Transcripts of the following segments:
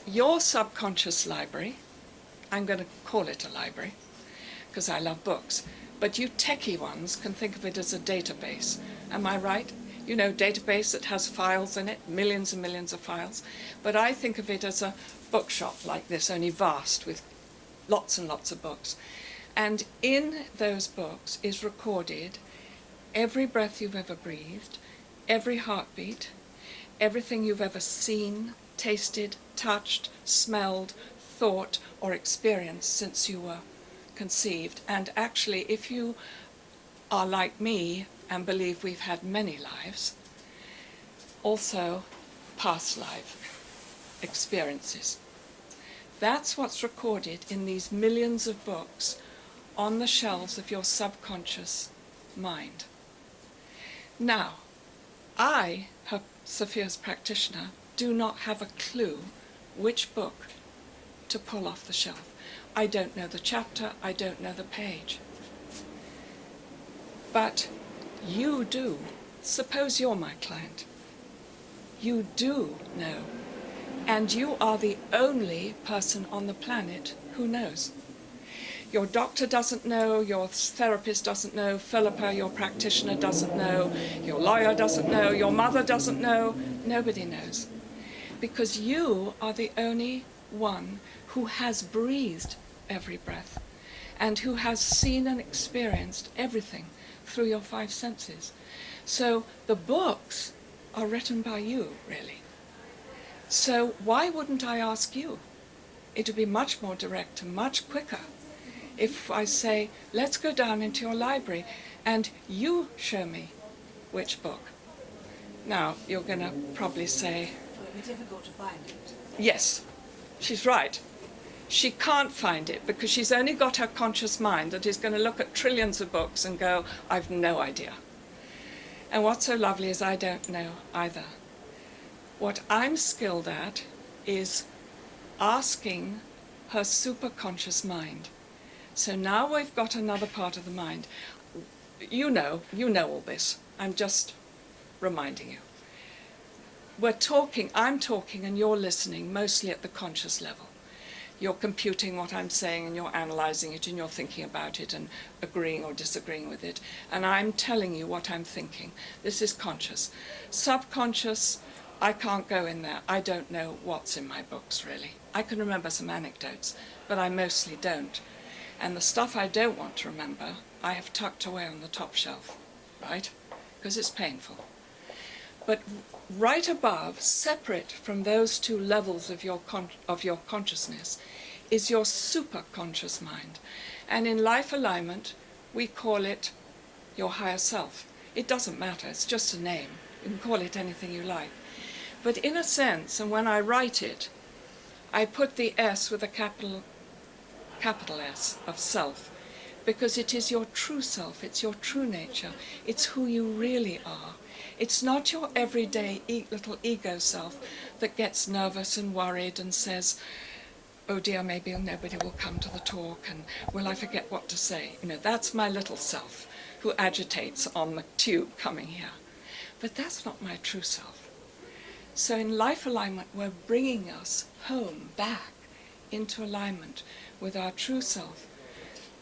your subconscious library, I'm going to call it a library because I love books, but you techie ones can think of it as a database. Am I right? You know, database that has files in it, millions and millions of files. But I think of it as a bookshop like this, only vast, with lots and lots of books. And in those books is recorded every breath you've ever breathed, every heartbeat, everything you've ever seen, tasted, touched, smelled, thought, or experienced since you were conceived. And actually, if you are like me and believe we've had many lives, also past life experiences. That's what's recorded in these millions of books on the shelves of your subconscious mind. Now, I, Sophia's practitioner, do not have a clue which book to pull off the shelf. I don't know the chapter, I don't know the page. But you do. Suppose you're my client. You do know. And you are the only person on the planet who knows. Your doctor doesn't know, your therapist doesn't know, Philippa, your practitioner, doesn't know, your lawyer doesn't know, your mother doesn't know, nobody knows. Because you are the only one who has breathed every breath and who has seen and experienced everything through your five senses. So the books are written by you, really. So why wouldn't I ask you? It would be much more direct and much quicker if I say, let's go down into your library and you show me which book. Now, you're going to probably say... Well, it'd be difficult to find it. Yes, she's right. She can't find it because she's only got her conscious mind that is going to look at trillions of books and go, I've no idea. And what's so lovely is I don't know either. What I'm skilled at is asking her superconscious mind. So now we've got another part of the mind. You know all this. I'm just reminding you. I'm talking and you're listening mostly at the conscious level. You're computing what I'm saying and you're analyzing it and you're thinking about it and agreeing or disagreeing with it. And I'm telling you what I'm thinking. This is conscious. Subconscious, I can't go in there. I don't know what's in my books, really. I can remember some anecdotes, but I mostly don't. And the stuff I don't want to remember, I have tucked away on the top shelf, right? Because it's painful. But right above, separate from those two levels of your consciousness, is your superconscious mind. And in life alignment, we call it your higher self. It doesn't matter, it's just a name. You can call it anything you like. But in a sense, and when I write it, I put the S with a capital S of self, because it is your true self, it's your true nature, it's who you really are. It's not your everyday little ego self that gets nervous and worried and says, oh dear, maybe nobody will come to the talk and will I forget what to say? You know, that's my little self who agitates on the tube coming here. But that's not my true self. So in life alignment, we're bringing us home, back into alignment with our true self,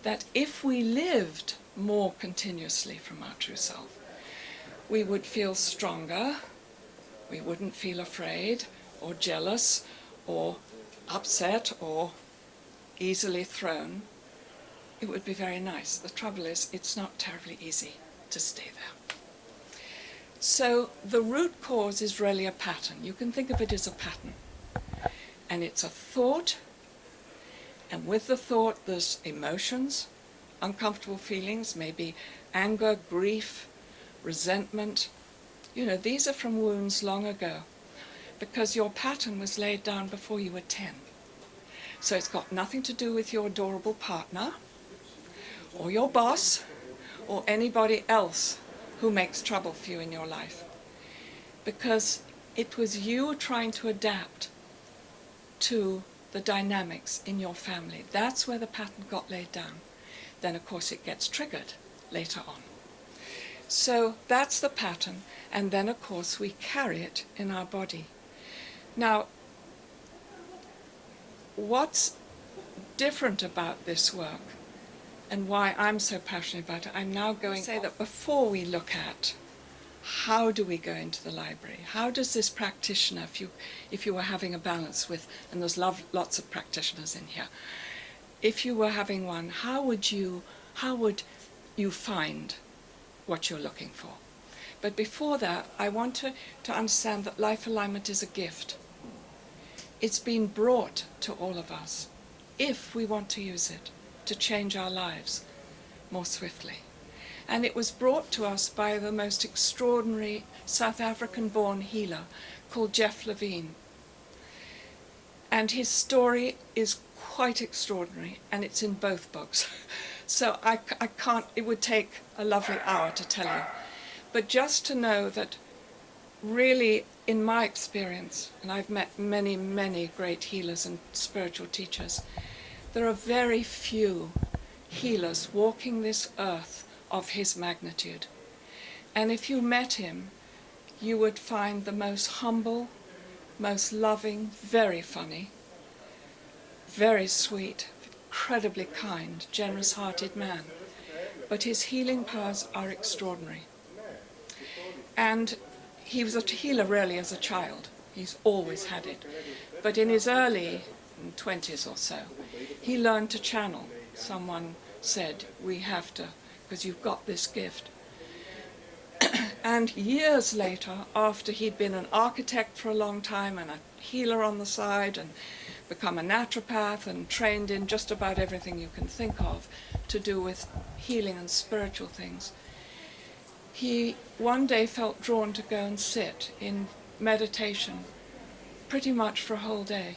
that if we lived more continuously from our true self, we would feel stronger, we wouldn't feel afraid or jealous or upset or easily thrown. It would be very nice. The trouble is, it's not terribly easy to stay there. So the root cause is really a pattern. You can think of it as a pattern. And it's a thought, and with the thought there's emotions, uncomfortable feelings, maybe anger, grief, resentment. You know, these are from wounds long ago, because your pattern was laid down before you were 10. So it's got nothing to do with your adorable partner, or your boss, or anybody else who makes trouble for you in your life. Because it was you trying to adapt to the dynamics in your family. That's where the pattern got laid down. Then, of course, it gets triggered later on. So that's the pattern, and then, of course, we carry it in our body. Now, what's different about this work and why I'm so passionate about it, I'm now going to say that before we look at how do we go into the library, how does this practitioner, if you were having a balance with, and there's lots of practitioners in here, if you were having one, how would you find what you're looking for? But before that, I want to understand that life alignment is a gift. It's been brought to all of us if we want to use it to change our lives more swiftly. And it was brought to us by the most extraordinary South African-born healer called Jeff Levin. And his story is quite extraordinary, and it's in both books. So I can't, it would take a lovely hour to tell you. But just to know that really, in my experience, and I've met many, many great healers and spiritual teachers, there are very few healers walking this earth of his magnitude. And if you met him, you would find the most humble, most loving, very funny, very sweet, incredibly kind, generous-hearted man. But his healing powers are extraordinary. And he was a healer really as a child. He's always had it. But in his early 20s or so, he learned to channel. Someone said, we have to, because you've got this gift. And years later, after he'd been an architect for a long time and a healer on the side and become a naturopath and trained in just about everything you can think of to do with healing and spiritual things, he one day felt drawn to go and sit in meditation pretty much for a whole day.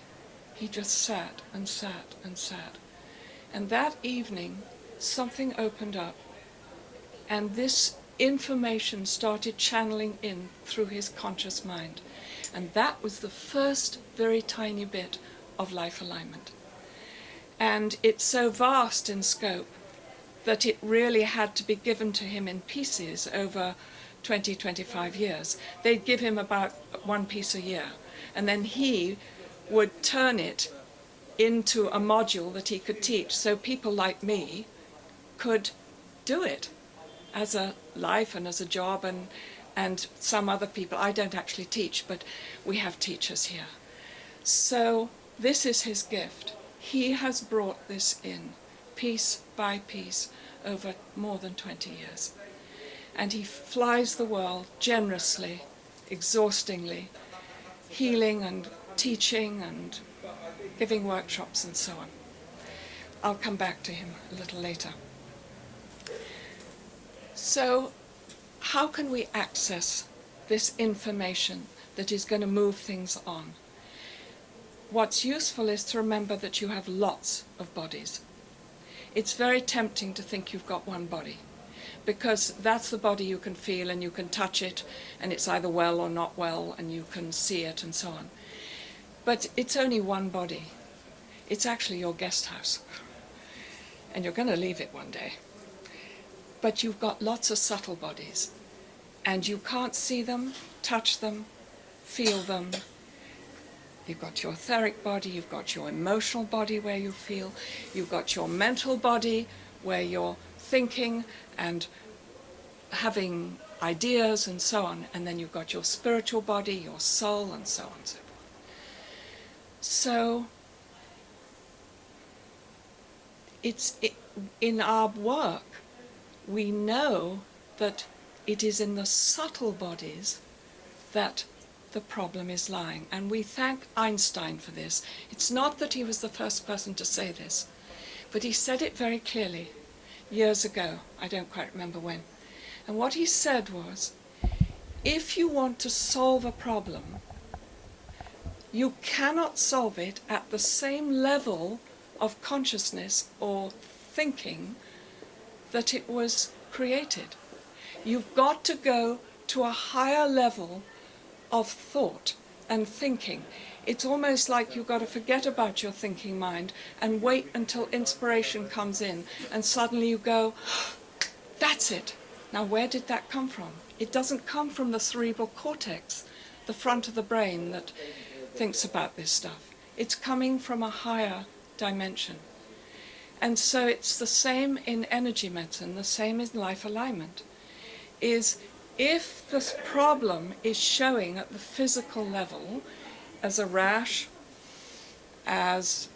He just sat and sat and sat. And that evening, something opened up, and this information started channeling in through his conscious mind. And that was the first very tiny bit of life alignment. And it's so vast in scope that it really had to be given to him in pieces over 20, 25 years. They'd give him about one piece a year, and then he would turn it into a module that he could teach, so people like me could do it as a life and as a job, and some other people. I don't actually teach, but we have teachers here. So this is his gift. He has brought this in, piece by piece, over more than 20 years. And he flies the world generously, exhaustingly, healing and teaching and giving workshops and so on. I'll come back to him a little later. So, how can we access this information that is going to move things on? What's useful is to remember that you have lots of bodies. It's very tempting to think you've got one body, because that's the body you can feel and you can touch it, and it's either well or not well, and you can see it and so on. But it's only one body. It's actually your guest house, and you're going to leave it one day. But you've got lots of subtle bodies, and you can't see them, touch them, feel them. You've got your etheric body, you've got your emotional body where you feel, you've got your mental body where you're thinking and having ideas and so on, and then you've got your spiritual body, your soul, and so on and so forth. So, in our work, we know that it is in the subtle bodies that the problem is lying. And we thank Einstein for this. It's not that he was the first person to say this, but he said it very clearly years ago. I don't quite remember when. And what he said was, if you want to solve a problem, you cannot solve it at the same level of consciousness or thinking that it was created. You've got to go to a higher level of thought and thinking. It's almost like you've got to forget about your thinking mind and wait until inspiration comes in, and suddenly you go, that's it. Now where did that come from? It doesn't come from the cerebral cortex, the front of the brain that thinks about this stuff. It's coming from a higher dimension. And so it's the same in energy medicine, the same in life alignment, is if this problem is showing at the physical level as a rash, as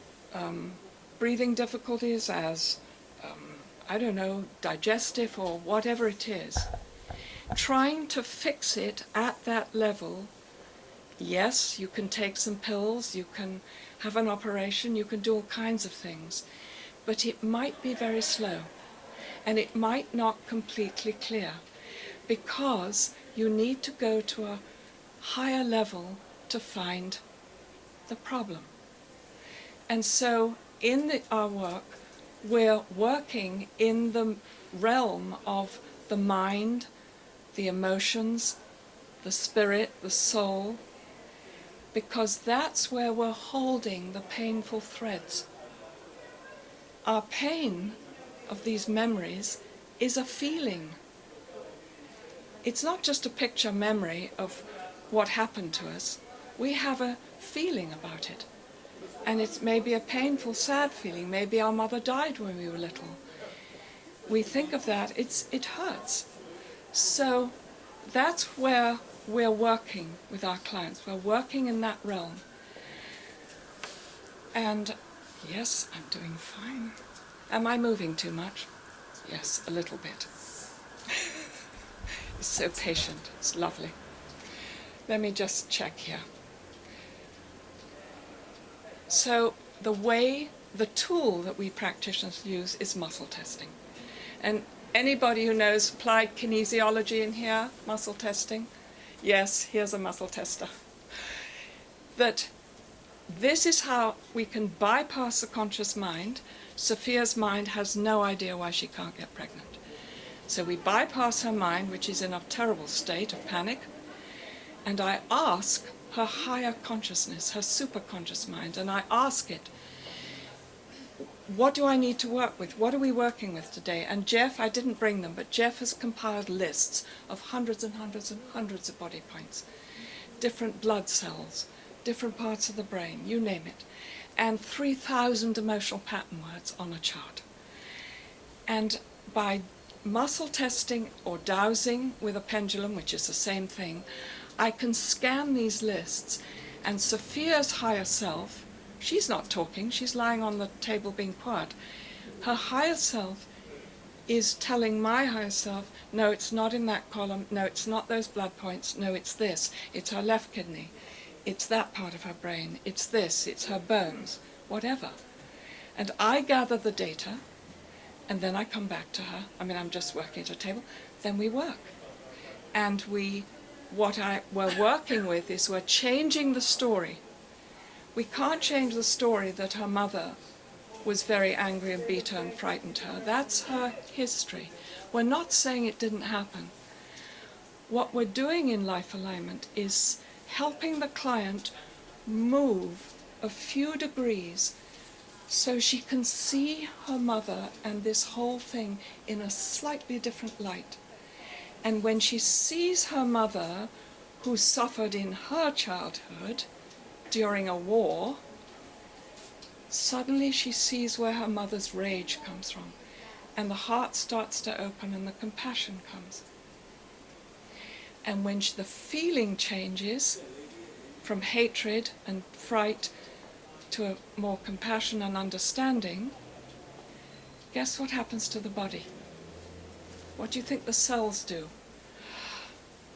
breathing difficulties, as, I don't know, digestive or whatever it is, trying to fix it at that level, yes, you can take some pills, you can have an operation, you can do all kinds of things, but it might be very slow, and it might not completely clear, because you need to go to a higher level to find the problem. And so in our work, we're working in the realm of the mind, the emotions, the spirit, the soul, because that's where we're holding the painful threads. Our pain of these memories is a feeling. It's not just a picture memory of what happened to us. We have a feeling about it. And it's maybe a painful, sad feeling. Maybe our mother died when we were little. We think of that, it hurts. So that's where we're working with our clients. We're working in that realm. And yes, I'm doing fine. Am I moving too much? Yes, a little bit. It's so patient. It's lovely. Let me just check here. So the tool that we practitioners use is muscle testing. And anybody who knows applied kinesiology in here, muscle testing? Yes, here's a muscle tester. That this is how we can bypass the conscious mind. Sophia's mind has no idea why she can't get pregnant. So we bypass her mind, which is in a terrible state of panic, and I ask her higher consciousness, her superconscious mind, and I ask it, what do I need to work with? What are we working with today? And Jeff, I didn't bring them, but Jeff has compiled lists of hundreds and hundreds and hundreds of body points, different blood cells, different parts of the brain, you name it, and 3,000 emotional pattern words on a chart. And by muscle testing or dowsing with a pendulum, which is the same thing, I can scan these lists, and Sophia's higher self, she's not talking, she's lying on the table being quiet. Her higher self is telling my higher self, no, it's not in that column, no, it's not those blood points, no, it's this, it's her left kidney, it's that part of her brain, it's this, it's her bones, whatever. And I gather the data, and then I come back to her. I mean, I'm just working at a table. Then we work. And we're working with is we're changing the story. We can't change the story that her mother was very angry and beat her and frightened her. That's her history. We're not saying it didn't happen. What we're doing in life alignment is helping the client move a few degrees so she can see her mother and this whole thing in a slightly different light. And when she sees her mother, who suffered in her childhood during a war, suddenly she sees where her mother's rage comes from. And the heart starts to open and the compassion comes. And when the feeling changes from hatred and fright to a more compassion and understanding, guess what happens to the body? What do you think the cells do?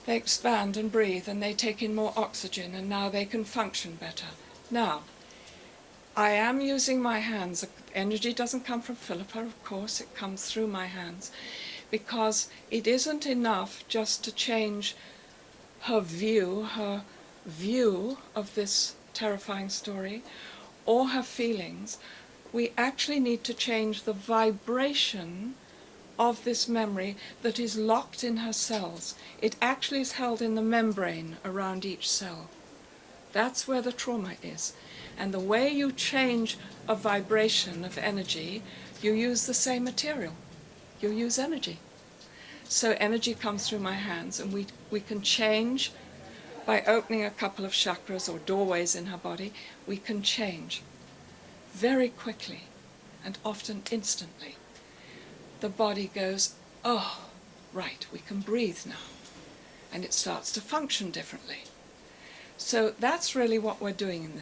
They expand and breathe, and they take in more oxygen, and now they can function better. Now, I am using my hands. The energy doesn't come from Philippa, of course, it comes through my hands, because it isn't enough just to change her view of this terrifying story, or her feelings. We actually need to change the vibration of this memory that is locked in her cells. It actually is held in the membrane around each cell. That's where the trauma is. And the way you change a vibration of energy, you use the same material. You use energy. So energy comes through my hands, and we can change By opening a couple of chakras or doorways in her body, we can change very quickly and often instantly. The body goes, oh, right, we can breathe now. And it starts to function differently. So that's really what we're doing in this.